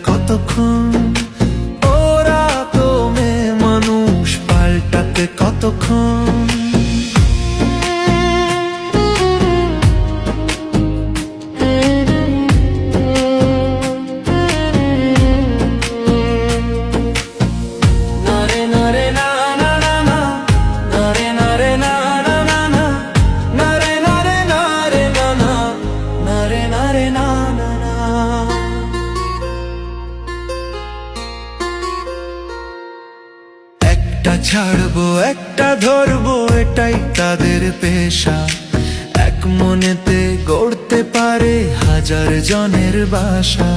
কতক্ষণ, ওরা তো মেয়ে মানুষ পাল্টাতে কতক্ষণ। একটা ছাড়বো একটা ধরবো এটাই তাদের পেশা, এক মনেতে গড়তে পারে হাজার জনের বাসা।